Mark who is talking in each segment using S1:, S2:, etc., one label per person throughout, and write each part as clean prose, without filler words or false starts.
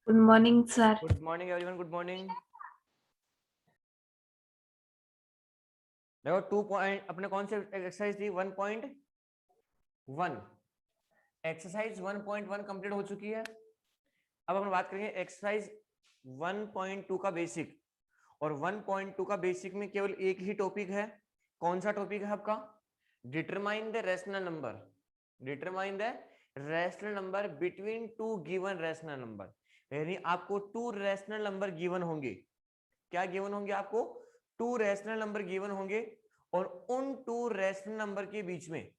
S1: Good morning sir.
S2: Good morning everyone, good morning. देखो 2 point अपने कौन से एक्सरसाइज थी 1.1। एक्सरसाइज 1.1 कंप्लीट हो चुकी है। अब हम बात करेंगे एक्सरसाइज 1.2 का बेसिक। और 1.2 का बेसिक में केवल एक ही टॉपिक है। कौन सा टॉपिक है आपका? Determine the rational number. Determine the rational number between two given rational number. यानी आपको टू रैशनल नंबर गिवन होंगे। क्या गिवन होंगे? आपको टू रैशनल नंबर गिवन होंगे और उन टू रैशनल नंबर के बीच में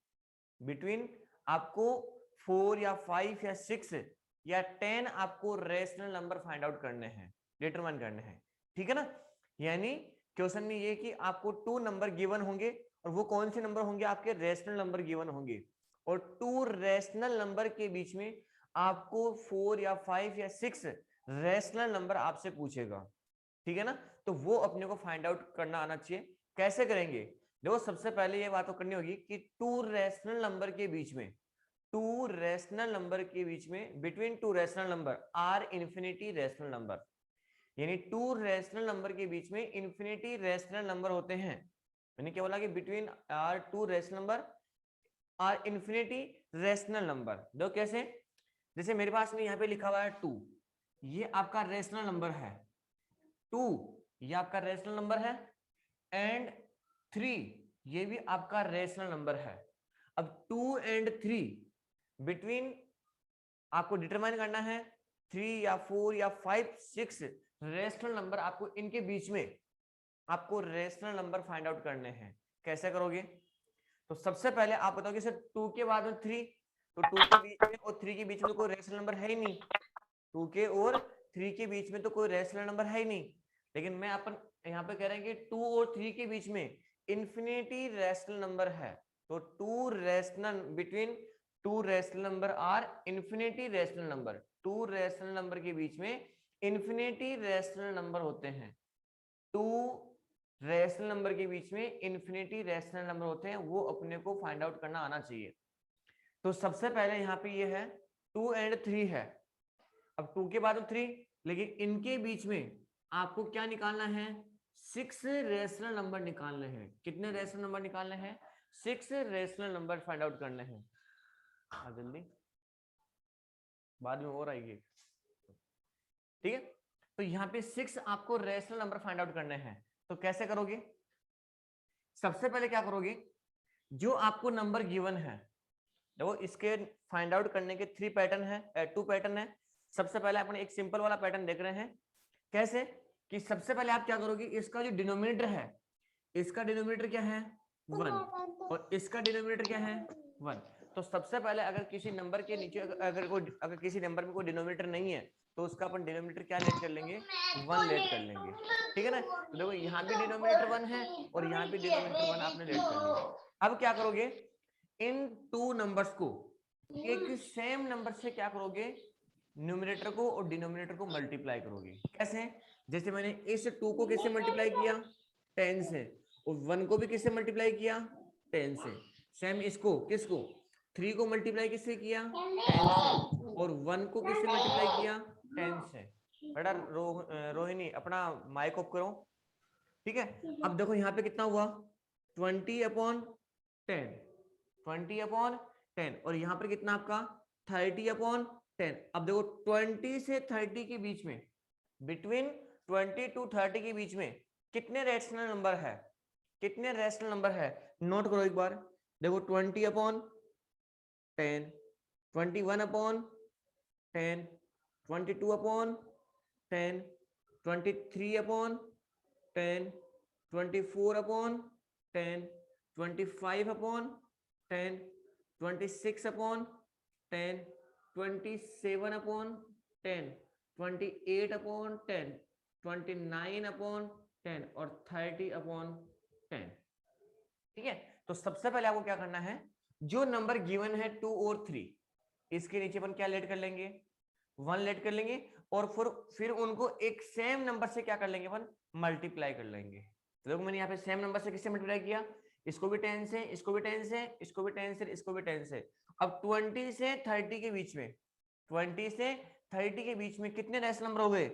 S2: बिटवीन आपको 4 या 5 या 6 या 10 आपको रैशनल नंबर फाइंड आउट करने हैं, डिटरमाइन करने हैं। ठीक है ना? यानी क्वेश्चन में ये कि आपको टू नंबर गिवन होंगे और वो कौन से नंबर होंगे? आपके रैशनल नंबर गिवन होंगे और टू रैशनल नंबर के बीच में आपको 4 या 5 या 6 रैशनल नंबर आपसे पूछेगा। ठीक है ना? तो वो अपने को फाइंड आउट करना आना चाहिए। कैसे करेंगे? देखो, सबसे पहले ये बात तो करनी होगी कि टू रैशनल नंबर के बीच में, टू रैशनल नंबर के बीच में, between two rational number are infinity rational number. यानी टू रैशनल नंबर के बीच में इन्फिनिटी रैशनल नंबर होते हैं। मैंने क्या बोला कि between are two rational number are infinity rational number. देखो कैसे? जैसे मेरे पास में यहाँ पे लिखा हुआ है 2, ये आपका रैशनल नंबर है। 2 ये आपका रैशनल नंबर है एंड 3 ये भी आपका रैशनल नंबर है। अब 2 एंड 3 बिटवीन आपको डिटरमाइन करना है 3 या 4 या 5 6 रैशनल नंबर। आपको इनके बीच में आपको रैशनल नंबर फाइंड आउट करने हैं। कैसे करोगे? तो सबसे पहले आप बताओगे सर 2 के बाद में 3, तो 2 के बीच में और 3 के बीच में तो कोई रैशनल नंबर है ही नहीं। 2 के और 3 के बीच में तो कोई रैशनल नंबर है ही नहीं। लेकिन मैं अपन यहाँ पे कह रहे हैं कि 2 और 3 के बीच में इन्फिनिटी रैशनल नंबर है। तो two rational between two rational number are infinity rational number. Two rational number के बीच में इन्फिनिटी रैशनल नंबर होते हैं। टू रैशनल नंबर के बीच में इन्फिनिटी रैशनल नंबर होते हैं, वो अपने को फाइंड आउट करना आना चाहिए। तो सबसे पहले यहाँ पे ये है 2 एंड 3 है। अब 2 के बाद 3, लेकिन इनके बीच में आपको क्या निकालना है? 6 रैशनल नंबर निकालने हैं। कितने रैशनल नंबर निकालने हैं? 6 रैशनल नंबर फाइंड आउट करने हैं। जल्दी, बाद में और आएगी। ठीक है? तो यहाँ पे 6 आपको रैशनल नंबर फाइंड आउट करने हैं। तो कैसे करोगे? सबसे पहले क्या करोगे? जो आपको नंबर गिवन है, देखो इसके फाइंड आउट करने के 3 पैटर्न है, 2 पैटर्न है। सबसे पहले अपन एक सिंपल वाला पैटर्न देख रहे हैं। कैसे? कि सबसे पहले आप क्या करोगे? इसका जो डिनोमिनेटर है, इसका डिनोमिनेटर क्या है? 1 और इसका डिनोमिनेटर क्या है? 1। तो सबसे पहले अगर किसी नंबर के नीचे अगर किसी नंबर में कोई डिनोमिनेटर नहीं है तो उसका अपन डिनोमिनेटर क्या लेट कर लेंगे? 1 लेट कर लेंगे। ठीक है ना? तो देखो यहाँ भी डिनोमिनेटर 1 है और यहाँ भी डिनोमिनेटर 1 आपने लेट कर लिया। अब क्या करोगे? इन टू नंबर्स को एक सेम नंबर से क्या करोगे? न्यूमरेटर को और डिनोमिनेटर को मल्टीप्लाई करोगे। कैसे? जैसे मैंने इस 2 को किससे मल्टीप्लाई किया? 10 से। और 1 को भी किससे मल्टीप्लाई किया? 10 से। सेम इसको किसको? 3 को मल्टीप्लाई किससे किया? 10 से। और 1 को किससे मल्टीप्लाई किया? 10 से। बेटा रोहिणी अपना माइक ऑफ करो। ठीक है? अब देखो यहाँ पे कितना हुआ? 20/10, 20/10। और यहाँ पर कितना आपका? 30/10। अब देखो 20 से 30 के बीच में, बिटवीन 20 टू 30 के बीच में कितने रैशनल नंबर है? कितने रैशनल नंबर है? नोट करो एक बार। देखो 20/10, 21/10, 22/10, 23/10, 24/10, 25/10, 26/10, 27/10, 28/10, 29/10 और 30/10। ठीक है? तो सबसे पहले आपको क्या करना है? जो नंबर गिवन है 2 और 3, इसके नीचे अपन क्या लेट कर लेंगे? 1 लेट कर लेंगे और फिर उनको एक सेम नंबर से क्या कर लेंगे? अपन मल्टीप्लाई कर लेंगे। तो देखो मैंने यहाँ पे सेम नंबर से किससे मल्टीप्लाई किया? इसको भी 10 से, इसको भी 10 से, इसको भी 10 से, इसको भी 10 से। अब 20 से 30 के बीच में, 20 से 30 के बीच में कितने रैशनल नंबर हो गए?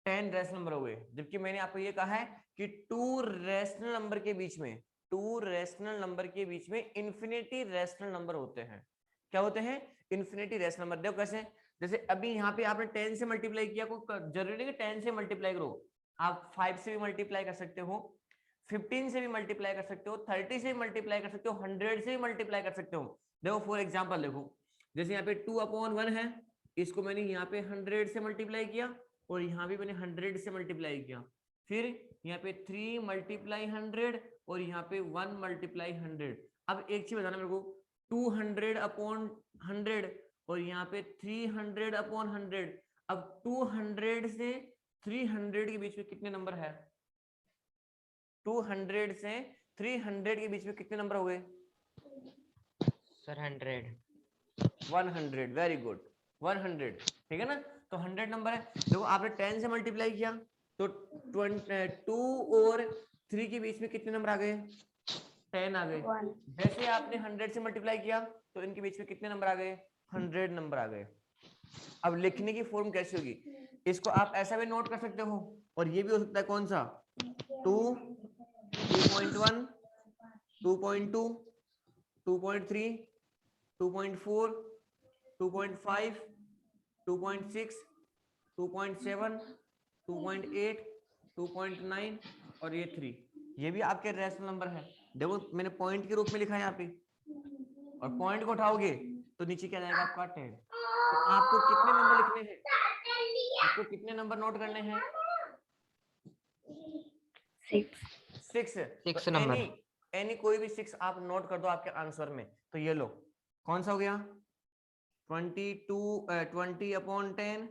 S2: 10 रैशनल नंबर हो गए। जबकि मैंने आपको ये कहा है कि 2 रैशनल नंबर के बीच में, 2 रैशनल नंबर के बीच में इन्फिनिटी रैशनल नंबर होते हैं। क्या होते हैं? Infinity rational number. देखो कैसे, जैसे अभी यहाँ पे आपने 10 से मल्टीप्लाई किया, कोई जरूरी नहीं कि 10 से मल्टीप्लाई करो, आप 5 से भी मल्टीप्लाई कर सकते हो, 15 से भी मल्टीप्लाई कर सकते हो, 30 से भी मल्टीप्लाई कर सकते हो, 100 से भी मल्टीप्लाई कर सकते हो। देखो फॉर एग्जांपल देखो, जैसे यहाँ पे 2/1 है, इसको मैंने यहाँ पे 100 से मल्टीप्लाई किया और यहाँ भी मैंने 100 से मल्टीप्लाई किया, फिर यहाँ पे 3 × 100 और यहाँ पे 1 × 100। अब एक चीज बताना मेरे को, 200/100 और यहाँ पे 300/100। अब 200 से 300 के बीच में कितने नंबर है? 200 से 300 के बीच में कितने नंबर हो गए
S1: सर? 100।
S2: 100, वेरी गुड, 100, ठीक है ना। तो 100 नंबर है। देखो आपने 10 से मल्टीप्लाई किया तो 2 और 3 के बीच में कितने नंबर आ गए? 10 आ गए। जैसे आपने 100 से मल्टीप्लाई किया तो इनके बीच में कितने नंबर आ गए? 100 नंबर आ गए। अब लिखने की फॉर्म कैसी होगी? इसको आप ऐसा भी नोट कर सकते हो और ये भी हो सकता है, कौन सा? 2, 2.1, 2.2, 2.3, 2.4, 2.5, 2.6, 2.7, 2.8, 2.9 और ये 3, ये भी आपके रैशनल नंबर है। देखो मैंने पॉइंट के रूप में लिखा है यहाँ पे, और पॉइंट को उठाओगे तो नीचे क्या जाएगा आपका 10। तो आपको कितने नंबर लिखने हैं? आपको कितने नंबर नोट करने हैं? 6
S1: नंबर।
S2: एनी कोई भी 6 आप नोट कर दो आपके आंसर में। तो ये लो, कौन सा हो गया? 20/10, 21/10,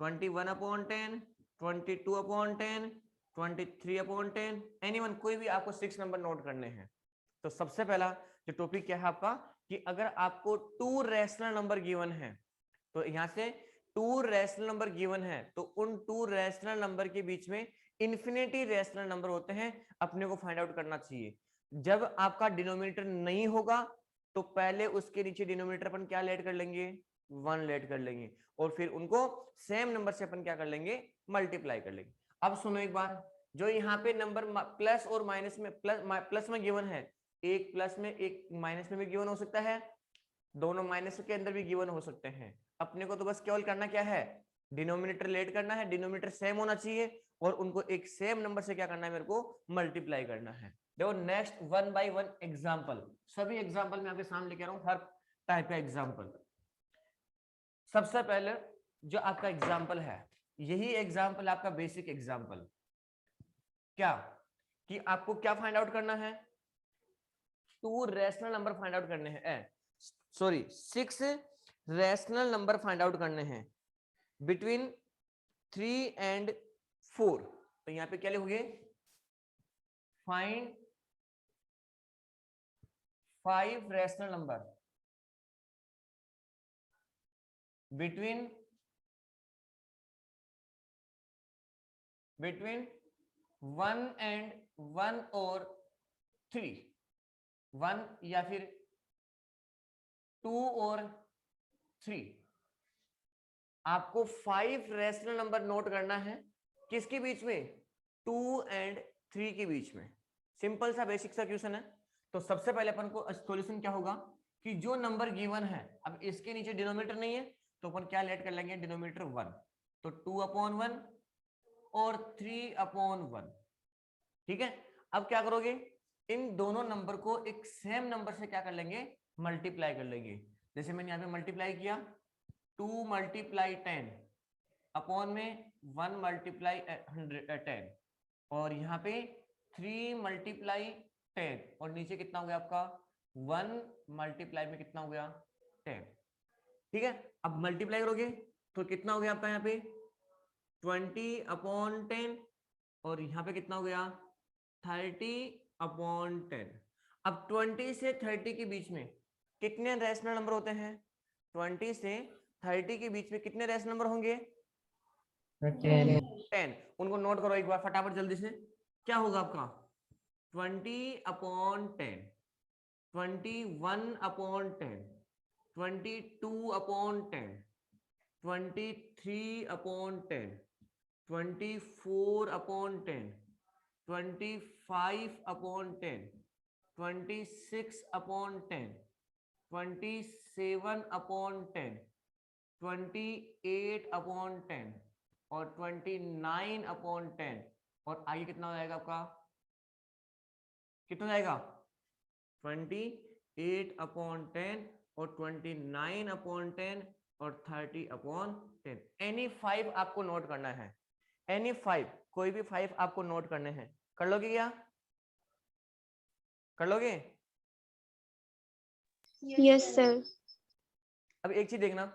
S2: 22/10, 23/10, एनीवन, कोई भी आपको 6 नंबर नोट करने हैं। तो सबसे पहला जो टॉपिक क्या है आपका, कि अगर आपको 2 रैशनल नंबर गिवन है, तो यहाँ से 2 रैशनल नंबर गिवन है, तो उन 2 रैशनल नंबर के बीच में इन्फिनिटी रैशनल नंबर होते हैं, अपने को फाइंड आउट करना चाहिए। जब आपका डिनोमिनेटर नहीं होगा तो पहले उसके नीचे डिनोमिनेटर अपन क्या ऐड कर लेंगे? 1 ऐड कर लेंगे, और फिर उनको सेम नंबर से अपन क्या कर लेंगे? मल्टीप्लाई कर लेंगे। अब सुनो एक बार, जो यहाँ पे नंबर प्लस और माइनस में, प्लस में गिवन है, एक प्लस में एक माइनस में भी गिवन हो सकता है, दोनों माइनस के अंदर भी गिवन हो सकते हैं। अपने को तो बस केवल करना क्या है? डिनोमिनेटर लेट करना है, डिनोमिनेटर सेम होना चाहिए, और उनको एक सेम नंबर से क्या करना है? मेरे को मल्टीप्लाई करना है। देखो नेक्स्ट 1 बाय 1 एग्जांपल, सभी एग्जांपल मैं आपके सामने लेके आ रहा हूं, हर टाइप का एग्जांपल। सबसे पहले जो आपका एग्जांपल है, यही एग्जांपल आपका बेसिक एग्जांपल, क्या कि आपको क्या फाइंड आउट करना है? 2 रैशनल नंबर फाइंड आउट करने हैं, sorry 6 rational number find out करने हैं बिटवीन 3 and 4। तो यहां पे क्या लिखोगे? Find 5 rational number between 1 and 1 और 3, 1 या फिर 2 और 3। आपको 5 रैशनल नंबर नोट करना है, किसके बीच में? 2 and 3 के बीच में। सिंपल सा बेसिक सा क्वेश्चन है। तो सबसे पहले अपन को सॉल्यूशन क्या होगा कि जो नंबर गिवन है, अब इसके नीचे डिनोमिनेटर नहीं है तो अपन क्या लेट कर लेंगे? डिनोमिनेटर 1, तो 2/1 और 3/1, ठीक है। अब क्या करोगे? इन दोनों नंबर को एक सेम नंबर से क्या कर लेंगे? मल्टीप्लाई कर लेंगे। जैसे मैंने यहाँ पे मल्टीप्लाई किया, 2 × 10 अपॉन में 1 × 10, और यहाँ पे 3 × 10, और नीचे कितना हो गया आपका? 1 मल्टीप्लाई में कितना हो गया? 10, ठीक है। अब मल्टीप्लाई करोगे तो कितना हो गया आपका? यहाँ पे 20/10, और यहाँ पे कितना हो गया? 30/10। अब 20 से 30 के बीच में कितने रैशनल नंबर होते हैं? 20 से 30 के बीच में कितने रैशनल नंबर होंगे? 10। उनको नोट करो एक बार फटाफट जल्दी से। क्या होगा आपका? 20/10, 21/10, 22/10, 23/10, 24/10, 25/10, 26/10, 27/10, 28/10 और 29/10 और आगे कितना हो जाएगा आपका, कितना हो जाएगा 28/10 और 29/10 और 30/10। एनी 5 आपको नोट करना है, एनी 5, कोई भी 5 आपको नोट करने हैं। कर लोगे क्या, कर लोगे?
S3: Yes sir.
S2: अब एक चीज देखना,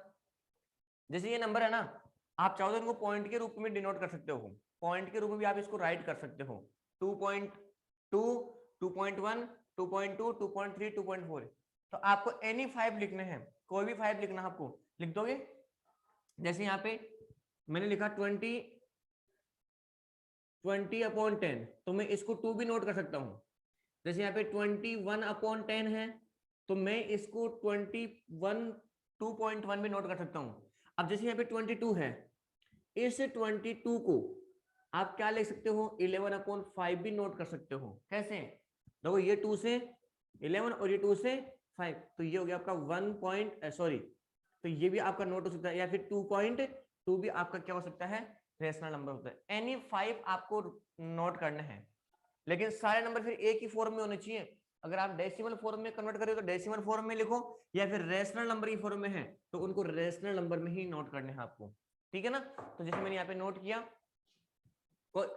S2: जैसे ये नंबर है ना, आप चाहो तो इनको पॉइंट के रूप में डिनोट कर सकते हो, पॉइंट के रूप में भी आप इसको राइट कर सकते हो। 2.2, 2.1, 2.2, 2.3, 2.4। तो आपको एनी 5 लिखने हैं, कोई भी 5 लिखना है आपको, लिख दोगे। जैसे यहाँ पे मैंने लिखा 20/10, तो मैं इसको 2 भी नोट कर सकता हूँ। जैसे यहाँ पे 21/10 है, तो मैं इसको 2.1 भी नोट कर सकता हूँ। अब जैसे यहाँ पे 22 है, इस 22 को आप क्या लिख सकते हो, 11/5 भी नोट कर सकते हो। कैसे? देखो ये 2 से 11 और ये 2 से 5, तो ये हो गया आपका 1 तो ये भी आपका नोट हो सकता है, या फिर 2.2 भी आपका क्या हो सकता है, रेशनल नंबर होता है। एनी 5 आपको नोट करने हैं, लेकिन सारे नंबर फिर एक ही फॉर्म में होने चाहिए। अगर आप डेसिमल फॉर्म में कन्वर्ट करें तो डेसिमल फॉर्म में लिखो, या फिर रेशनल नंबर की फॉर्म में है तो उनको रेशनल नंबर में ही नोट करने हैं आपको, ठीक है ना। तो जैसे मैंने यहाँ पे नोट किया,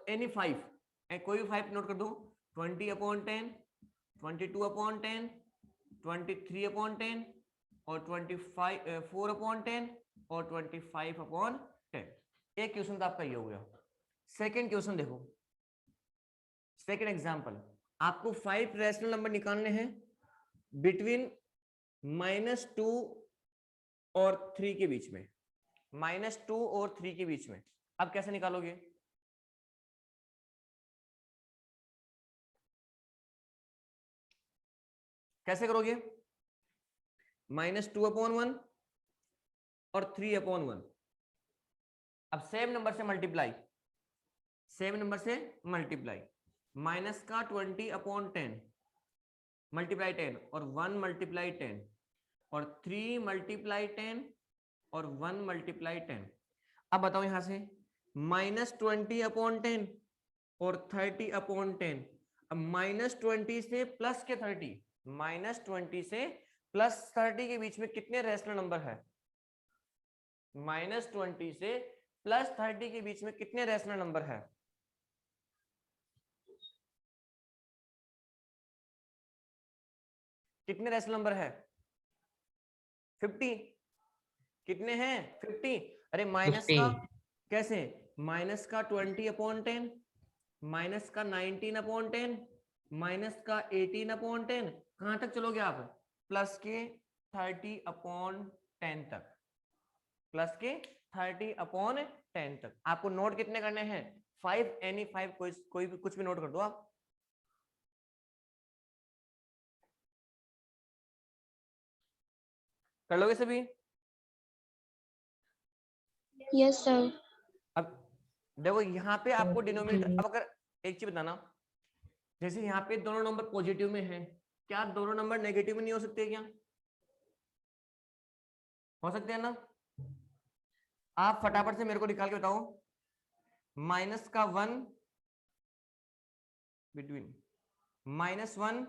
S2: एनी 5, कोई भी 5 नोट कर दो, 20/10, 22/10, 23/10 और 4/10 और 25/10। एक क्वेश्चन तो आपका ये हो गया। सेकेंड क्वेश्चन देखो, सेकेंड एग्जाम्पल, आपको 5 रैशनल नंबर निकालने हैं बिटवीन -2 और 3 के बीच में, -2 और 3 के बीच में। अब कैसे निकालोगे? कैसे करोगे? -2/1 और 3/1। अब सेम नंबर से मल्टीप्लाई, सेम नंबर से मल्टीप्लाई, माइनस का 20/10 मल्टीप्लाई 10 और 1 मल्टीप्लाई 10 और 3 मल्टीप्लाई 10 और 1 मल्टीप्लाई 10। अब बताओ यहां से -20/10 और 30/10। अब -20 से प्लस के 30, -20 से +30 के बीच में कितने रेशनल नंबर है? -20 से +30 के बीच में कितने रेशनल नंबर है? कितने रेशनल नंबर है? 50। कितने हैं? 50। अरे माइनस
S1: 50।
S2: का कैसे? माइनस का 20/10, माइनस का 19/10, माइनस का 18/10। कहां तक चलोगे आप? प्लस के 30/10 तक, प्लस के 30/10 तक। आपको नोट कितने करने हैं? 5, एनी 5, कोई भी कुछ भी नोट कर दो आप। कर लोगे सभी?
S3: Yes sir.
S2: अब देखो यहाँ पे आपको डिनोमिनेटर, अब अगर एक चीज बताना, जैसे यहाँ पे दोनों नंबर पॉजिटिव में हैं, क्या दोनों नंबर नेगेटिव में नहीं हो सकते? क्या हो सकते हैं ना? आप फटाफट से मेरे को निकाल के बताओ, माइनस का 1 बिटवीन -1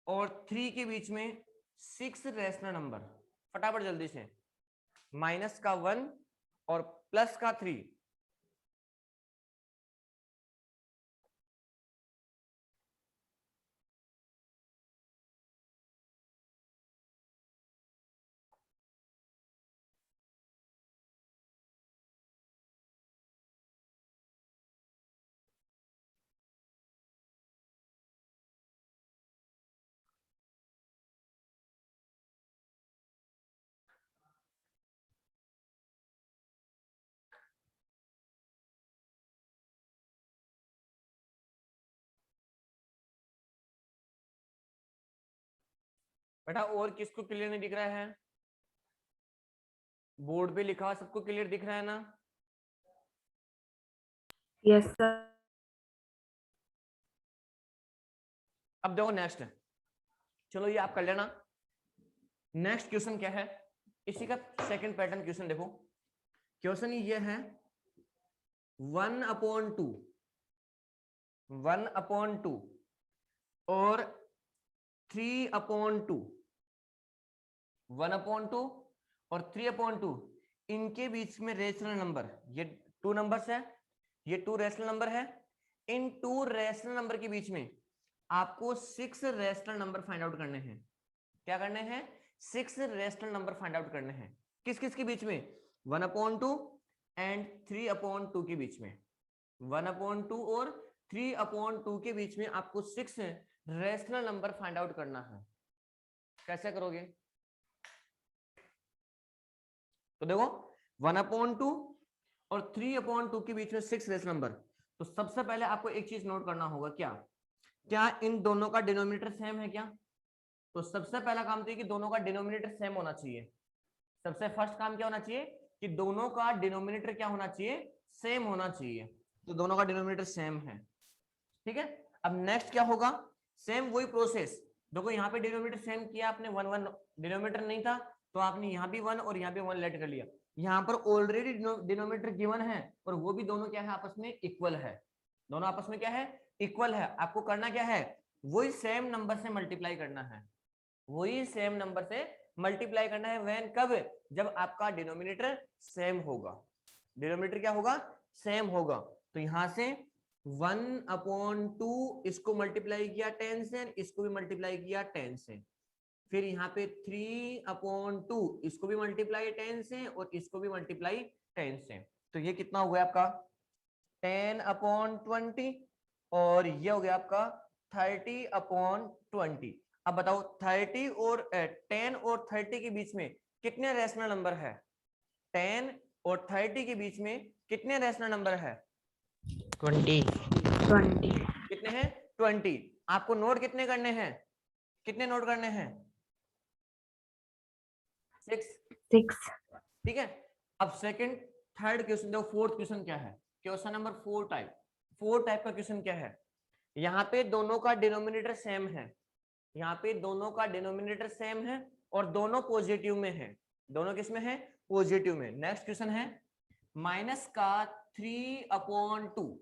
S2: और 3 के बीच में 6 रैशनल नंबर। फटाफट जल्दी से, माइनस का 1 और प्लस का 3। बेटा और किसको क्लियर नहीं दिख रहा है? बोर्ड पे लिखा हुआ सबको क्लियर दिख रहा है ना?
S4: Yes sir.
S2: अब देखो नेक्स्ट, चलो ये आप कर लेना। नेक्स्ट क्वेश्चन क्या है, इसी का सेकंड पैटर्न क्वेश्चन देखो। क्वेश्चन ये है 1/2 1/2 और 3/2 1/2 और 3/2 इनके बीच में रेशनल नंबर, ये 2 नंबर्स है, ये 2 रेशनल नंबर है। इन 2 रेशनल नंबर के बीच में आपको 6 रेशनल नंबर फाइंड आउट करने हैं। क्या करने हैं? 6 रेशनल नंबर फाइंड आउट करने हैं। किस किस के बीच में? 1/2 एंड 3/2 के बीच में। 1/2 और 3/2 के बीच में आपको 6 रेशनल नंबर फाइंड आउट करना है। कैसे करोगे? तो देखो 1/2 और 3/2 के बीच में 6 रेशनल नंबर। तो सबसे पहले आपको एक चीज नोट करना होगा, क्या इन दोनों का डिनोमिनेटर सेम है क्या? तो सबसे पहला काम तो ये कि दोनों का डिनोमिनेटर सेम होना चाहिए। सबसे फर्स्ट काम क्या होना चाहिए कि दोनों का डिनोमिनेटर क्या होना चाहिए? सेम होना चाहिए। तो दोनों का डिनोमिनेटर सेम है, ठीक है। अब नेक्स्ट क्या होगा? सेम वही प्रोसेस। देखो यहाँ पे डिनोमिनेटर सेम किया आपने, 1 1 डिनोमिनेटर नहीं था तो आपने यहाँ भी 1 और यहाँ पे 1 लेट कर लिया। यहाँ पर ऑलरेडी डिनोमिनेटर गिवन है और वो भी दोनों क्या है? आपस में इक्वल है। दोनों आपस में क्या है? इक्वल है। आपको करना क्या है? वही सेम नंबर से मल्टीप्लाई करना है। वही सेम नंबर से मल्टीप्लाई करना है। व्हेन? कब? जब आपका डिनोमिनेटर सेम होगा। डिनोमिनेटर क्या होगा? सेम होगा। तो यहां से 1/2 इसको मल्टीप्लाई किया 10 से, इसको भी मल्टीप्लाई किया 10 से। फिर यहाँ पे 3/2 इसको भी मल्टीप्लाई 10 से और इसको भी मल्टीप्लाई 10 से। तो ये कितना हो गया आपका? 10/20 और ये हो गया आपका 30/20। अब बताओ 30 और 10 और 30 के बीच में कितने रेशनल नंबर है? 10 और 30 के बीच में कितने रेशनल नंबर है?
S1: 20।
S2: कितने हैं? 20। आपको नोट कितने करने हैं? कितने नोट करने हैं? 6। ठीक है। अब सेकंड थर्ड क्वेश्चन देखो, फोर्थ क्वेश्चन क्या है? क्वेश्चन नंबर 4 टाइप का क्वेश्चन क्या है? यहाँ पे दोनों का डिनोमिनेटर सेम है। यहाँ पे दोनों का डिनोमिनेटर सेम है और दोनों पॉजिटिव में है। दोनों किस में है? पॉजिटिव में। नेक्स्ट क्वेश्चन है माइनस का 3/2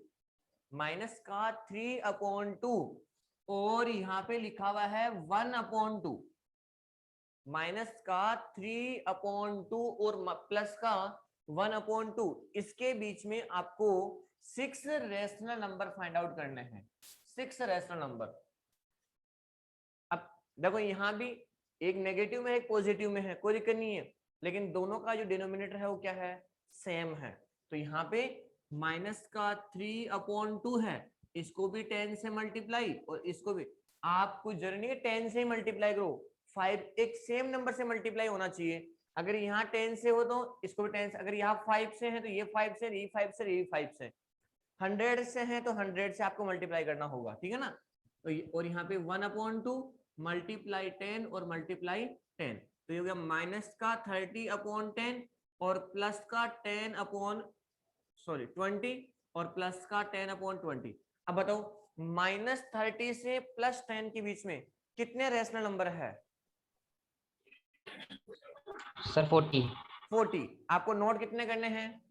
S2: और यहाँ पे लिखा हुआ है 1/2। माइनस का 3/2 और प्लस का 1/2, इसके बीच में आपको 6 रेशनल नंबर फाइंड आउट करने हैं। 6 रेशनल नंबर। अब देखो यहाँ भी एक नेगेटिव में है, एक पॉजिटिव में है, कोई दिक्कत नहीं है, लेकिन दोनों का जो डिनोमिनेटर है वो क्या है? सेम है। तो यहाँ पे माइनस का 3/2 है, इसको भी 10 से मल्टीप्लाई और इसको भी। आपको जरूरी नहीं है 10 से ही मल्टीप्लाई करो, 5 एक सेम नंबर से मल्टीप्लाई होना चाहिए। अगर यहाँ 10 से हो तो इसको भी 10 से, अगर यहाँ 5 से है तो ये 5 से, ये 5 से, ये 5 से, 100 से है तो 100 से आपको मल्टीप्लाई करना होगा, ठीक है ना। तो और यहाँ पे 1/2 मल्टीप्लाई 10 और मल्टीप्लाई 10, तो ये हो गया माइनस का 30/10 और प्लस का 20 और प्लस का 10/20। अब बताओ -30 से +10 के बीच में कितने रेशनल नंबर है?
S1: सर 40।
S2: 40। आपको नोट कितने करने हैं?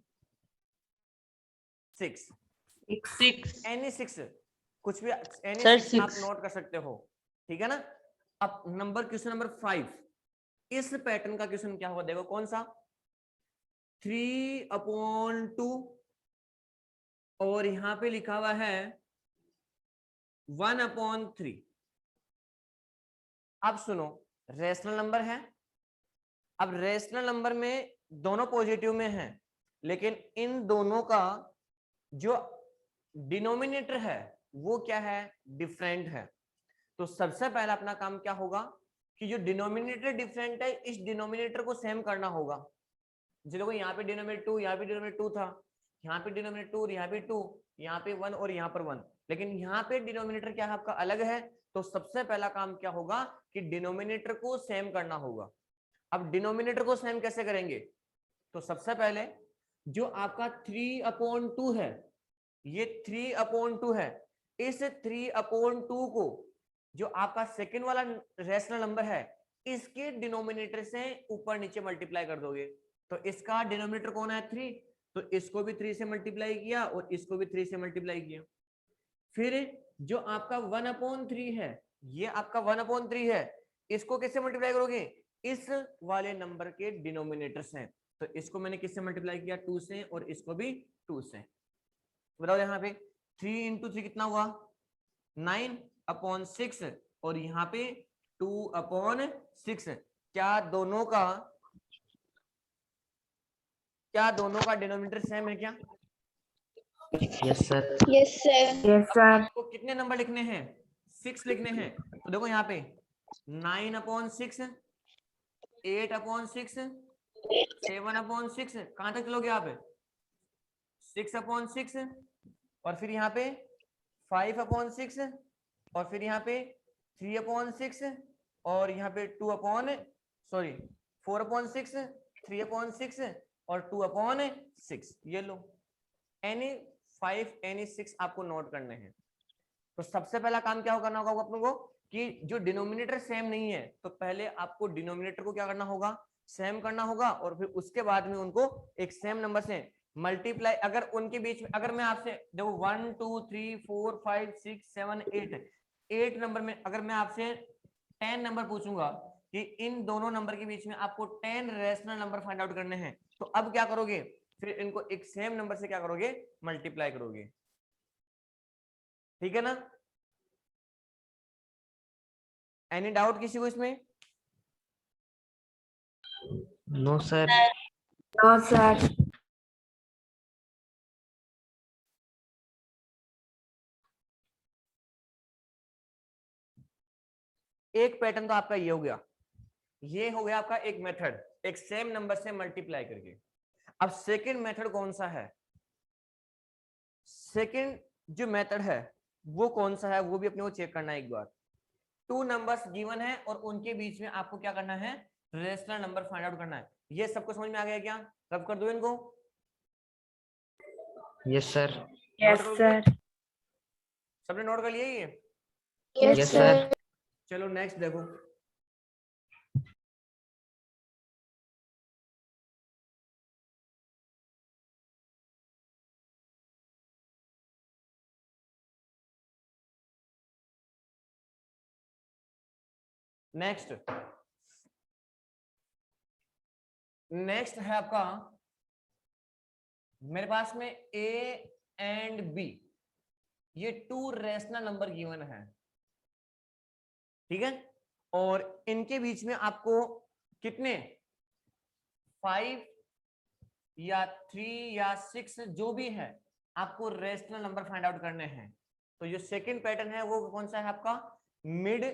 S2: 6। एनी 6, कुछ भी एनी 6 आप नोट कर सकते हो, ठीक है ना। अब क्वेश्चन नंबर 5, इस पैटर्न का क्वेश्चन क्या होगा? देखो कौन सा? 3/2 और यहां पे लिखा हुआ है 1/3। अब सुनो, रेशनल नंबर है। अब रेशनल नंबर में दोनों पॉजिटिव में हैं, लेकिन इन दोनों का जो डिनोमिनेटर है वो क्या है? डिफरेंट है। तो सबसे पहला अपना काम क्या होगा कि जो डिनोमिनेटर डिफरेंट है, इस डिनोमिनेटर को सेम करना होगा। देखो यहाँ पे डिनोमिनेटर 2, यहाँ पे डिनोमिनेटर 2 था, यहाँ पे डिनोमिनेटर 2, यहाँ पे 2, यहाँ पे 1 और यहाँ पर 1, लेकिन यहाँ पे डिनोमिनेटर क्या है? आपका अलग है। तो सबसे पहला काम क्या होगा कि डिनोमिनेटर को सेम करना होगा। अब डिनोमिनेटर को सेम कैसे करेंगे? तो सबसे पहले जो आपका 3/2 है, ये 3/2 है, इस 3/2 को जो आपका सेकंड वाला रेशनल नंबर है इसके डिनोमिनेटर से ऊपर नीचे मल्टीप्लाई कर दोगे। तो इसका डिनोमिनेटर कौन है 3, तो इसको भी 3 से मल्टीप्लाई किया और इसको भी 3 से मल्टीप्लाई किया। फिर जो आपका 1/3 है, ये आपका 1/3 है, इसको किससे मल्टीप्लाई करोगे, इस वाले नंबर के डिनोमिनेटर से। तो इसको मैंने किससे मल्टीप्लाई किया 2 से और इसको भी 2 से। बताओ यहाँ पे 3 × 3 कितना हुआ 9/6 और यहाँ पे 2/6। क्या दोनों का डिनोमिनेटर सेम है क्या?
S1: Yes sir.
S3: Yes, sir.
S4: Yes, sir.
S2: तो कितने नंबर लिखने हैं 6 लिखने हैं। तो देखो यहाँ पे 9/6, 8/6, 7/6, कहां तक चलोगे आप 6/6 और फिर यहाँ पे 5/6 और फिर यहाँ पे 3/6 और यहाँ पे 4/6, 3/6 और 2/6। ये लो any 5 any 6 आपको नोट करने हैं। तो सबसे पहला काम क्या करना होगा अपने को कि जो डिनोमिनेटर सेम नहीं है तो पहले आपको डिनोमिनेटर को क्या करना होगा सेम करना होगा और फिर उसके बाद में उनको एक सेम नंबर से मल्टीप्लाई। अगर उनके बीच में अगर मैं आपसे देखो 1 2 3 4 5 6 7 8 नंबर में अगर मैं आपसे 10 नंबर पूछूंगा कि इन दोनों नंबर के बीच में आपको 10 रेशनल नंबर फाइंड आउट करने हैं, तो अब क्या करोगे फिर इनको एक सेम नंबर से क्या करोगे मल्टीप्लाई करोगे। ठीक है ना? एनी डाउट किसी को इसमें?
S1: No sir.
S4: No, sir.
S2: एक पैटर्न तो आपका ये हो गया, ये हो गया आपका एक मेथड एक सेम नंबर से मल्टीप्लाई करके। अब सेकंड मेथड कौन सा है? सेकंड जो मेथड है वो कौन सा है वो भी अपने को चेक करना है एक बार। 2 नंबर्स गिवन है और उनके बीच में आपको क्या करना है रेशनल नंबर फाइंड आउट करना है। ये सबको समझ में आ गया क्या? रब कर दो इनको।
S1: Yes sir.
S4: Yes, sir.
S2: सबने नोट कर लिया ये?
S3: Yes,
S1: Yes,
S3: sir.
S1: sir.
S2: चलो नेक्स्ट देखो। नेक्स्ट है आपका मेरे पास में A एंड B, ये 2 रेशनल नंबर गिवन है, ठीक है, और इनके बीच में आपको कितने 5 या 3 या 6 जो भी है आपको रेशनल नंबर फाइंड आउट करने हैं। तो जो सेकंड पैटर्न है वो कौन सा है आपका मिड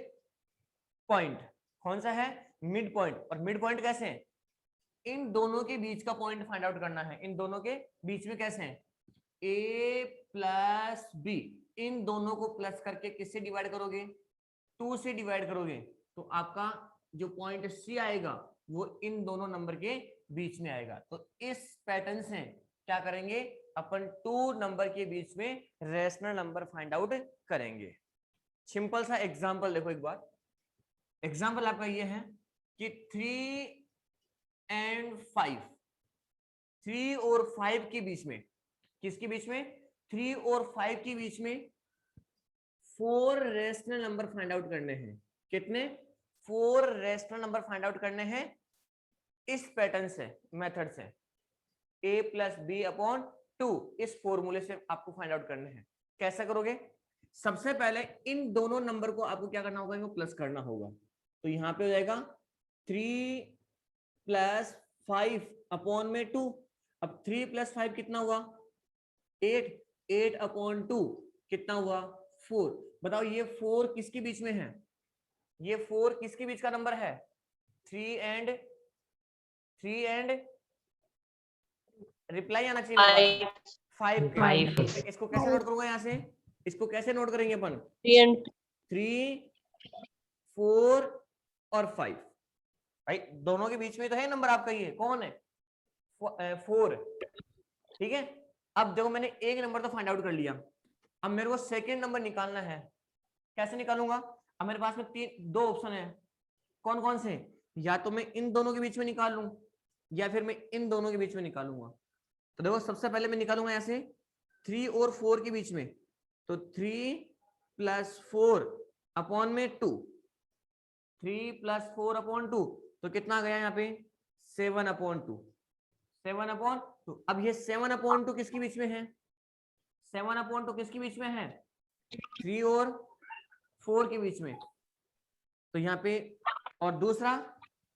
S2: पॉइंट। कौन सा है मिड पॉइंट। और मिड पॉइंट कैसे है इन दोनों के बीच का पॉइंट फाइंड आउट करना है। इन दोनों के बीच में कैसे है A प्लस B, इन दोनों को प्लस करके किससे डिवाइड करोगे 2 से डिवाइड करोगे तो आपका जो पॉइंट C आएगा वो इन दोनों नंबर के बीच में आएगा। तो इस पैटर्न से क्या करेंगे अपन 2 नंबर के बीच में रेशनल नंबर फाइंड आउट करेंगे। सिंपल सा एग्जांपल देखो एक बार। एग्जांपल आपका ये है कि 3 एंड 5, 3 और 5 के बीच में, किसके बीच में 3 और 5 के बीच में 4 रेशनल नंबर फाइंड आउट करने हैं। कितने 4 रेशनल नंबर फाइंड आउट करने हैं इस पैटर्न से मेथड से A प्लस B अपॉन 2 इस फॉर्मूले से आपको फाइंड आउट करने हैं। कैसे करोगे सबसे पहले इन दोनों नंबर को आपको क्या करना होगा इनको प्लस करना होगा। तो यहां पे हो जाएगा 3 प्लस 5 अपॉन में 2। अब 3 प्लस 5 कितना हुआ 8, 8 अपॉन 2 कितना हुआ 4। बताओ ये 4 किसके बीच में है, ये 4 किसके बीच का नंबर है 3 एंड रिप्लाई आना चाहिए 5 के।
S1: 5
S2: इसको कैसे नोट करूंगा यहाँ से, इसको कैसे नोट करेंगे अपन 3 4 और 5 भाई दोनों के बीच में तो है नंबर आपका, ये कौन है 4, ठीक है। अब देखो मैंने एक नंबर तो फाइंड आउट कर लिया, अब मेरे को सेकेंड नंबर निकालना है। कैसे निकालूंगा? अब मेरे पास में दो ऑप्शन है, कौन कौन से? या तो मैं इन दोनों के बीच में निकाल लूं, या फिर मैं इन दोनों के बीच में निकालूंगा। तो देखो सबसे पहले मैं निकालूंगा ऐसे 3 और 4 के बीच में, तो 3 + 4 अपॉन में 2, 3 + 4 अपॉन 2, तो कितना आ गया यहाँ पे 7/2, 7/2। अब ये 7/2 किसके बीच में है? 7/2 किसके बीच में है? 3 और 4 के बीच में। तो यहाँ पे, और दूसरा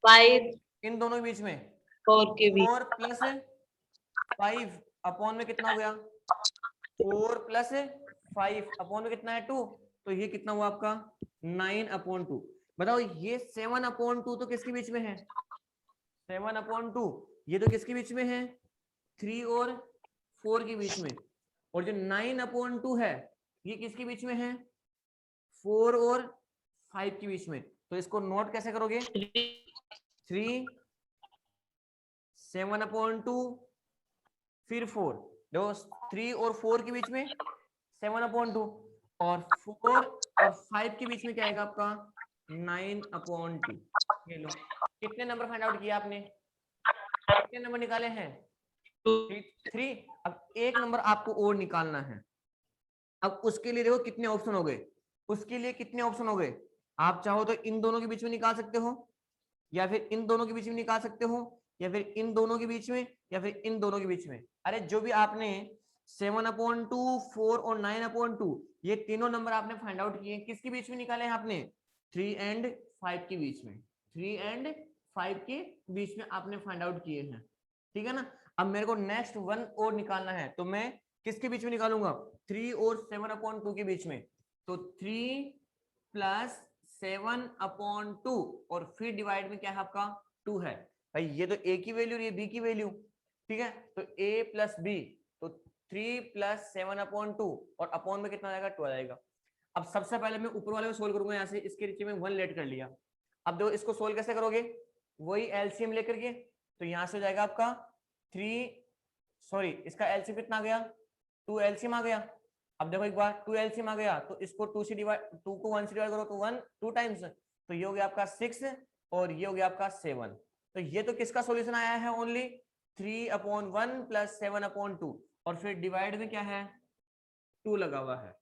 S5: 5
S2: इन दोनों के बीच में
S5: 4 के बीच
S2: 4 + 5 अपॉन में कितना हो गया? 4 + 5 अपॉन में कितना है 2, तो ये कितना हुआ आपका 9/2। बताओ ये 7/2 तो किसके बीच में है? 7/2 ये तो किसके बीच में है? 3 और 4 के बीच में। और जो 9/2 है ये किसके बीच में है? 4 और 5 के बीच में। तो इसको नोट कैसे करोगे? 3 7/2 फिर 4, देखो 3 और 4 के बीच में 7/2 और 4 और 5 के बीच में क्या आएगा आपका 9/2। ये लो, कितने नंबर फाइंड आउट किया आपने? कितने नंबर निकाले हैं? 3। अब एक नंबर आपको और निकालना है। अब उसके लिए देखो कितने ऑप्शन हो गए, उसके लिए कितने ऑप्शन हो गए? आप चाहो तो इन दोनों के बीच में निकाल सकते हो, या फिर इन दोनों के बीच में निकाल सकते हो, या फिर इन दोनों के बीच में, या फिर इन दोनों के बीच में। अरे जो भी आपने 7/2, 4 और 9/2 ये तीनों नंबर आपने फाइंड आउट किए, किसके बीच में निकाले हैं आपने? 3 और 5 के बीच में, 3 और 5 के बीच में आपने फाइंड आउट किए हैं, ठीक है ना। अब मेरे को नेक्स्ट 1 और निकालना है, तो मैं किसके बीच में निकालूंगा? 3 और 7/2 के बीच में। तो 3 + 7/2 और फिर डिवाइड में क्या है आपका 2 है। भाई ये तो a की वैल्यू, ये b की वैल्यू, ठीक है। तो a + b, तो 3 + 7/2 और अपॉन में कितना आएगा 2 आएगा। अब सबसे पहले मैं ऊपर वाले को सोल्व करूंगा, यहाँ से इसके नीचे में 1 लेट कर लिया। अब देखो इसको सोल्व कैसे करोगे? वही एलसीएम लेकर के, तो यहाँ से हो जाएगा आपका 3, सॉरी इसका एलसीएम कितना आ गया 2 एलसीएम आ गया। अब देखो एक बार 2 एलसीएम आ गया, तो इसको 2 से डिवाइड, 2 को 1 से डिवाइड करो तो 1 2 टाइम्स, तो ये हो गया आपका 6 और ये हो गया आपका 7। तो ये तो किसका सॉल्यूशन आया है? ओनली 3/1 + 7/2 और फिर डिवाइड में क्या है 2 लगा हुआ है,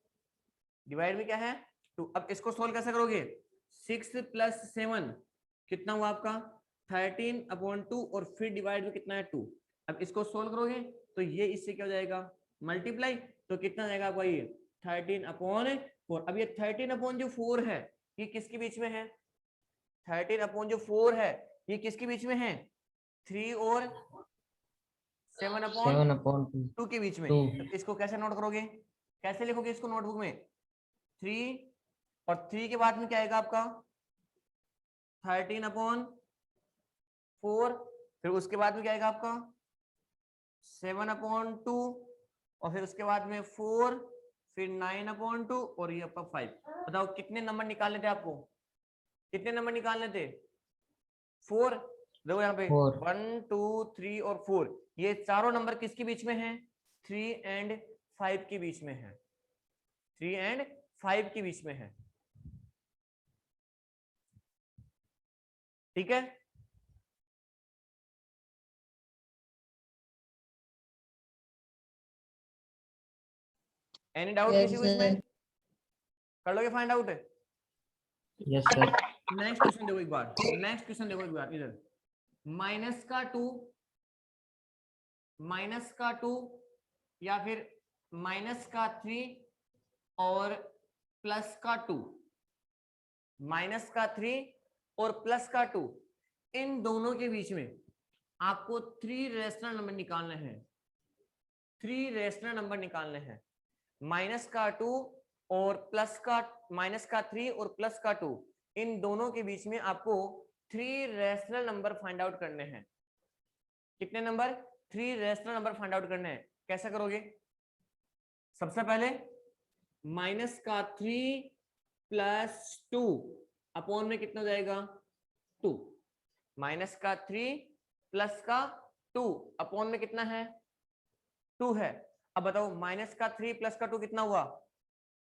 S2: डिवाइड में क्या है 2। अब इसको सोल्व कैसे करोगे? 6 + 7 कितना हुआ आपका 13/2 और फिर डिवाइड में कितना है 2। अब इसको सोल्व करोगे तो ये इससे क्या हो जाएगा मल्टीप्लाई, तो कितना जाएगा आपका ये 13/4। अब ये 13/4 है ये किसके बीच में है? 13/4 है ये किसके बीच में है? 3 और 7/2 के बीच में। तो इसको कैसे नोट करोगे? कैसे लिखोगे इसको नोटबुक में? 3 और 3 के बाद में क्या आएगा आपका 13/4, फिर उसके बाद में क्या आएगा आपका 7/2 और फिर उसके बाद में 4, फिर 9/2 और ये आपका 5। बताओ कितने नंबर निकालने थे आपको? कितने नंबर निकालने थे? 4। देखो यहाँ पे 1 2 3 और 4 ये चारों नंबर किसके बीच में है? 3 और 5 के बीच में है, 3 और 5 के बीच में है, ठीक है। एनी डाउट किसी को इसमें? कर लोगे find out?
S1: Yes sir.
S2: Next question देखो एक बार, नेक्स्ट क्वेश्चन देखो एक बार इधर, -2 या फिर -3 और +2, -3 और +2 इन दोनों के बीच में आपको 3 रेशनल नंबर निकालने हैं, 3 रेशनल नंबर निकालने हैं। -2 और -3 और +2 इन दोनों के बीच में आपको 3 रेशनल नंबर फाइंड आउट करने हैं। कितने number? 3 rational number find out करने हैं। कैसे करोगे? सबसे पहले -3 + 2 अपॉन में कितना हो जाएगा 2, -3 + 2 अपॉन में कितना है 2 है। अब बताओ माइनस का 3 प्लस का 2 कितना हुआ,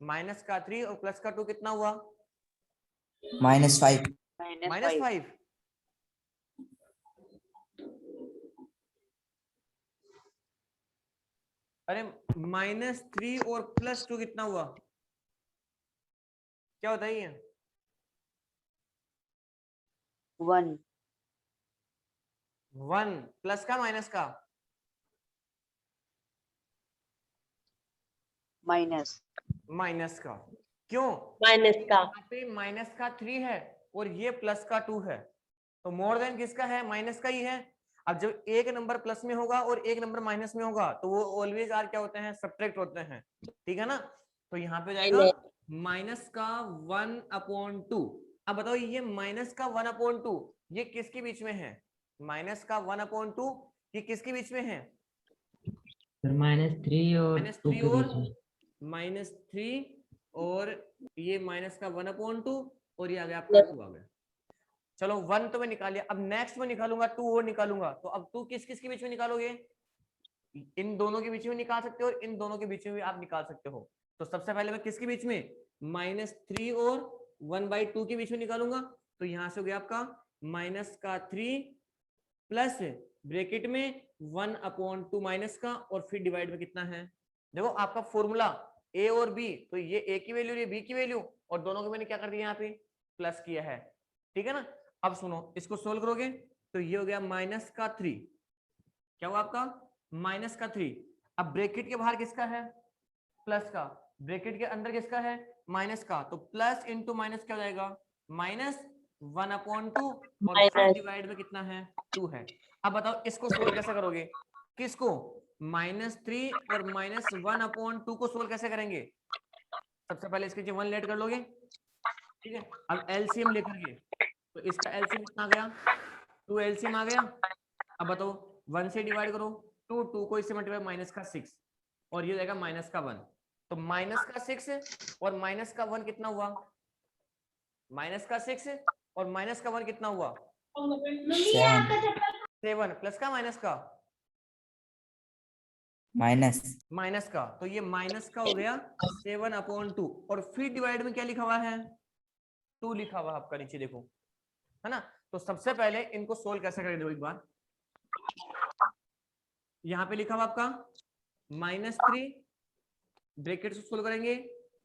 S2: माइनस का 3 और प्लस का 2 कितना हुआ,
S6: -5
S2: -5। अरे -3 और +2 कितना हुआ, क्या होता है ये
S5: 1
S2: 1 प्लस का माइनस का,
S5: माइनस
S2: माइनस का। क्यों,
S5: माइनस का
S2: यहाँ पे माइनस का 3 है और ये प्लस का 2 है, तो मोर देन किसका है, माइनस का ही है। अब जब एक नंबर प्लस में होगा और एक नंबर माइनस में होगा तो वो ऑलवेज आर क्या होते हैं, सब्ट्रैक्ट होते हैं, ठीक है ना। तो यहाँ पे जाएगा माइनस का 1/2। अब बताओ ये माइनस का 1/2 ये किसके बीच में है, माइनस का 1/2 ये किसके बीच में है,
S1: सर -3 और
S2: -3
S1: 2 के
S2: और
S1: बीच में।
S2: -3 और ये माइनस का 1/2 और ये आ गया आपका 2 आ गया। चलो 1 तो मैं निकाल लिया, अब नेक्स्ट में निकालूंगा 2 और निकालूंगा, तो अब 2 किस किस के बीच में निकालोगे, इन दोनों के बीच में निकाल सकते हो, और इन दोनों के बीच में भी आप निकाल सकते हो। तो सबसे पहले मैं किसके बीच में, -3 और 1/2 के बीच में निकालूंगा। तो यहां से हो गया आपका माइनस का 3 प्लस ब्रैकेट में 1/2 माइनस का, और फिर डिवाइड में कितना है, देखो आपका फॉर्मूला a और b, तो ये a की वैल्यू ये b की वैल्यू, और दोनों को मैंने क्या कर दिया यहाँ पे प्लस किया है, ठीक है ना। अब सुनो इसको सोल्व करोगे तो ये हो गया -3, क्या हुआ आपका -3। अब ब्रैकेट के बाहर किसका है, प्लस का, ब्रैकेट के अंदर किसका है, माइनस का, तो प्लस इंटू माइनस क्या हो जाएगा, -1/2 और फिर डिवाइड में कितना है 2 है। अब बताओ इसको सोल्व कैसे करोगे, किसको, -3 और -1/2 को सोल्व कैसे करेंगे। सबसे पहले इसके 1 लेट कर लोगे, ठीक है। अब एलसीएम लेकर के, तो इसका एलसीएम कितना आ गया, 2 एलसीएम आ गया। अब बताओ 1 से डिवाइड करो, 2 को इससे मल्टीप्लाई -6 और ये जाएगा -1। तो -6 और -1 कितना हुआ, -6 और -1 कितना हुआ 7 प्लस का माइनस का, माइनस का, तो ये माइनस का हो गया 7/2 और फिर डिवाइड में क्या लिखा हुआ है 2 लिखा हुआ आपका नीचे देखो, है ना। तो सबसे पहले इनको सोल्व कैसे करें देखो एक बार, यहाँ पे लिखा हुआ आपका -3 ब्रैकेट से सोल्व करेंगे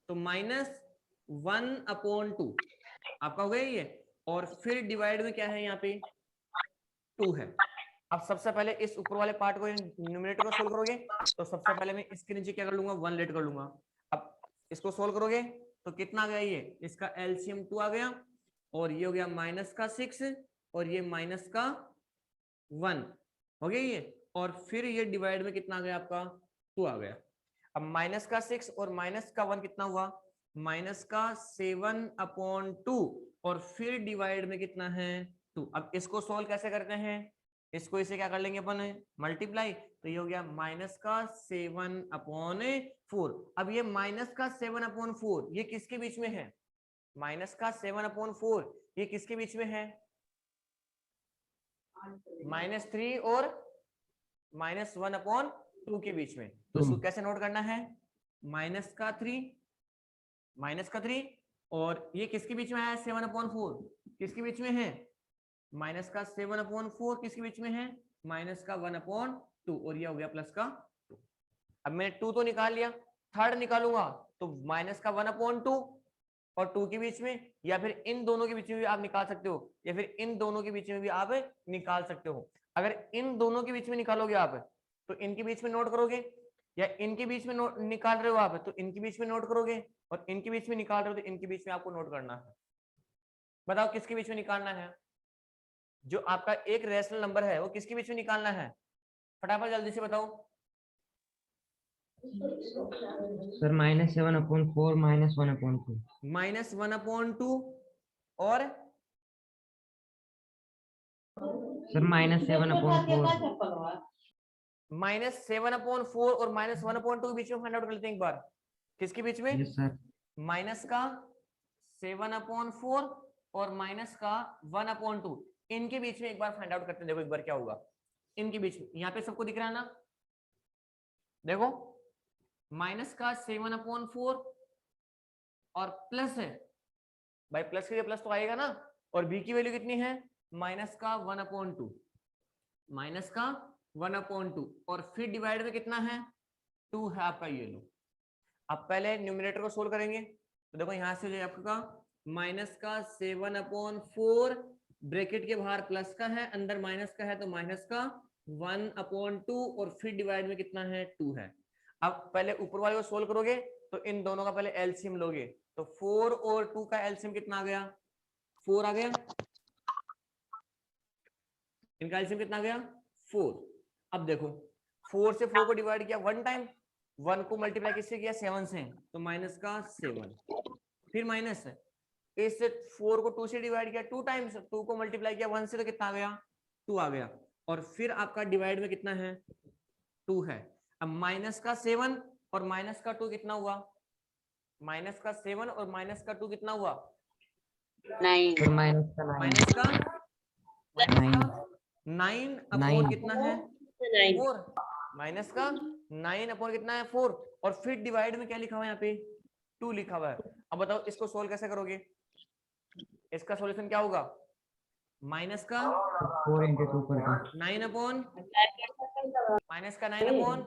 S2: तो -1/2 आपका हो गया ये, और फिर डिवाइड में क्या है यहाँ पे 2 है। अब सबसे पहले इस ऊपर वाले पार्ट को न्यूमरेटर को सोल्व करोगे तो सबसे पहले मैं इसके नीचे क्या कर लूंगा 1 लेट कर लूंगा। अब इसको सोल्व करोगे तो कितना आ गया ये, इसका एलसीएम 2 आ गया, और ये हो गया -6 और ये -1 हो गया ये, और फिर ये डिवाइड में कितना आ गया आपका 2 आ गया। अब -6 और -1 कितना हुआ, -7/2 और फिर डिवाइड में कितना है 2। अब इसको सोल्व कैसे करते हैं, इसको इसे क्या कर लेंगे अपन मल्टीप्लाई, तो ये हो गया -7/4। अब ये -7/4 ये किसके बीच में है, -7/4 ये किसके बीच में है, -3 और -1/2 के बीच में। तो इसको कैसे नोट करना है, -3 और ये किसके बीच में है 7/4 किसके बीच में है, -7/4 किसके बीच में है, -1/2 और ये हो गया +2। अब मैंने 2 तो निकाल लिया, थर्ड निकालूंगा तो -1/2 और 2 के बीच में, या फिर इन दोनों के बीच में भी आप निकाल सकते हो, या फिर इन दोनों के बीच में भी आप निकाल सकते हो। अगर इन दोनों के बीच में निकालोगे आप तो इनके बीच में नोट करोगे, या इनके बीच में निकाल रहे हो आप तो इनके बीच में नोट करोगे, और इनके बीच में निकाल रहे हो तो इनके बीच में आपको नोट करना है। बताओ किसके बीच में निकालना है, जो आपका एक रेशनल नंबर है वो किसके बीच में निकालना है, फटाफट जल्दी से बताओ।
S1: सर -7/4 -1/2
S2: -1/2 और
S1: सर -7/4
S2: -7/4 और -1/2 के बीच में फाइंड आउट कर लेते हैं एक बार, किसके बीच में,
S1: यस सर
S2: माइनस का 7/4 और -1/2 इनके बीच में एक बार फाइंड आउट करते हैं, देखो एक बार क्या होगा। इनके बीच में, यहाँ पे सबको दिख रहा है ना, देखो माइनस का 7/4 और प्लस है भाई, प्लस के लिए प्लस तो आएगा ना, और बी की वैल्यू कितनी है माइनस का 1/2, माइनस का 1/2 और फिर डिवाइड में कितना है 2 है आपका, ये लो। अब पहले न्यूमरेटर को सोल्व करेंगे, तो देखो यहाँ से जो आपका माइनस का 7/4 ब्रैकेट के बाहर प्लस का है, अंदर माइनस का है, तो माइनस का 1/2 और फिर डिवाइड में कितना है 2 है। अब पहले ऊपर वाले को सोल्व करोगे तो इन दोनों का पहले एलसीएम लोगे, तो 4 और 2 का एलसीएम कितना आ गया 4 आ गया, इनका एलसीएम कितना आ गया 4। अब देखो 4 से 4 को डिवाइड किया 1 टाइम, 1 को मल्टीप्लाई किससे किया 7 से, तो माइनस का 7, फिर माइनस है, इससे 4 को 2 से डिवाइड किया 2 टाइम्स, 2 को मल्टीप्लाई किया 1 से तो कितना आ गया 2 आ गया, और फिर आपका डिवाइड में कितना है 2 है। अब माइनस का 7 और माइनस का 2 कितना हुआ, माइनस का 7 और माइनस का 2 कितना हुआ
S5: 9.
S1: सर माइनस का 9,
S2: माइनस का 9 अपॉन कितना है
S5: 9.
S2: 4, माइनस का 9 अपॉन कितना है 4, और फिर डिवाइड में क्या लिखा हुआ है यहाँ पे 2 लिखा हुआ है। अब बताओ इसको सोल्व कैसे करोगे, इसका सॉल्यूशन क्या होगा, माइनस का
S1: 4 into 2 कर दो,
S2: 9 अपॉन माइनस का 9 अपॉन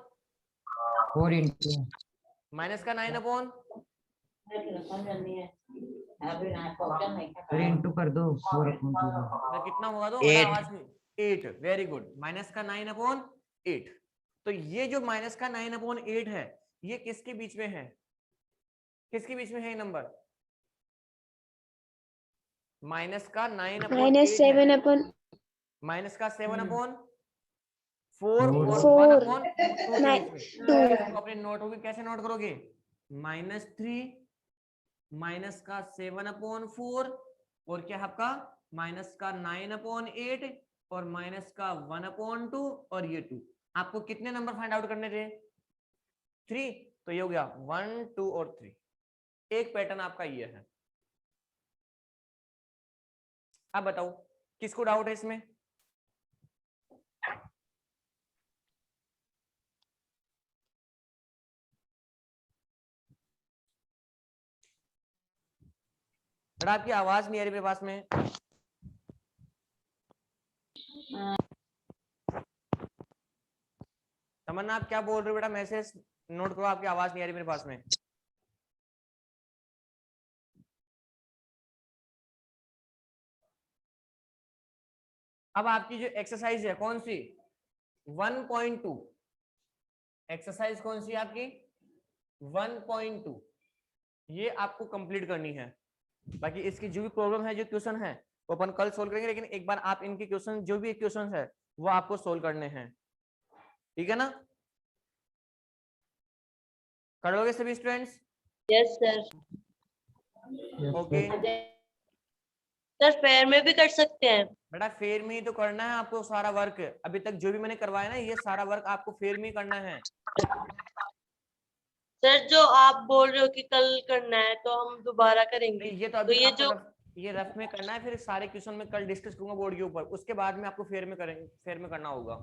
S1: 4 into
S2: माइनस का 9 अपॉन
S1: सर इंटू कर दो 4 upon 2 का।
S2: कितना होगा तो
S5: 8.
S2: आवाज में 8, वेरी गुड, माइनस का 9 अपॉन 8। तो ये जो माइनस का 9 अपॉन 8 है, ये किसके बीच में है, किसके बीच में है ये नंबर, माइनस का 9 अपॉन
S3: माइनस 7 अपन
S2: माइनस का 7 अपॉन 4 और 1
S3: 4
S2: अपॉन 2 के बीच में।
S3: 2
S2: तो अपने नोट होगी कैसे नोट करोगे, -3 माइनस का 7 अपॉन 4 और क्या है आपका माइनस का 9 अपॉन 8 और माइनस का 1 अपॉन 2 और ये 2। आपको कितने नंबर फाइंड आउट करने थे 3, तो ये हो गया 1 2 और 3। एक पैटर्न आपका ये है। अब बताओ किसको डाउट है इसमें, बेटा आपकी आवाज नहीं आ रही मेरे पास में, तमन्ना आप क्या बोल रहे हो बेटा, मैसेज नोट करो, आपकी आवाज नहीं आ रही मेरे पास में। अब आपकी जो एक्सरसाइज है कौन सी 1.2, एक्सरसाइज कौन सी है आपकी 1.2, ये आपको कंप्लीट करनी है। बाकी इसकी जो भी प्रॉब्लम है, जो क्वेश्चन है वो अपन कल सोल्व करेंगे, लेकिन एक बार आप इनके क्वेश्चन जो भी क्वेश्चन है वो आपको सोल्व करने हैं, ठीक है ना, कर लोगे सभी students?
S5: Yes, sir.
S2: Okay
S5: sir fair में भी कर सकते हैं।
S2: बेटा फेयर में ही तो करना है आपको सारा वर्क, अभी तक जो भी मैंने करवाया ना ये सारा वर्क आपको फेयर में ही करना है।
S5: सर जो आप बोल रहे हो कि कल करना है तो हम दोबारा करेंगे।
S2: ये तो अभी
S5: ये
S2: आपको
S5: जो
S2: ये रफ में करना है, फिर सारे क्वेश्चन में कल डिस्कस करूंगा बोर्ड के ऊपर, उसके बाद में आपको फेयर में करेंगे, फेयर में करना होगा।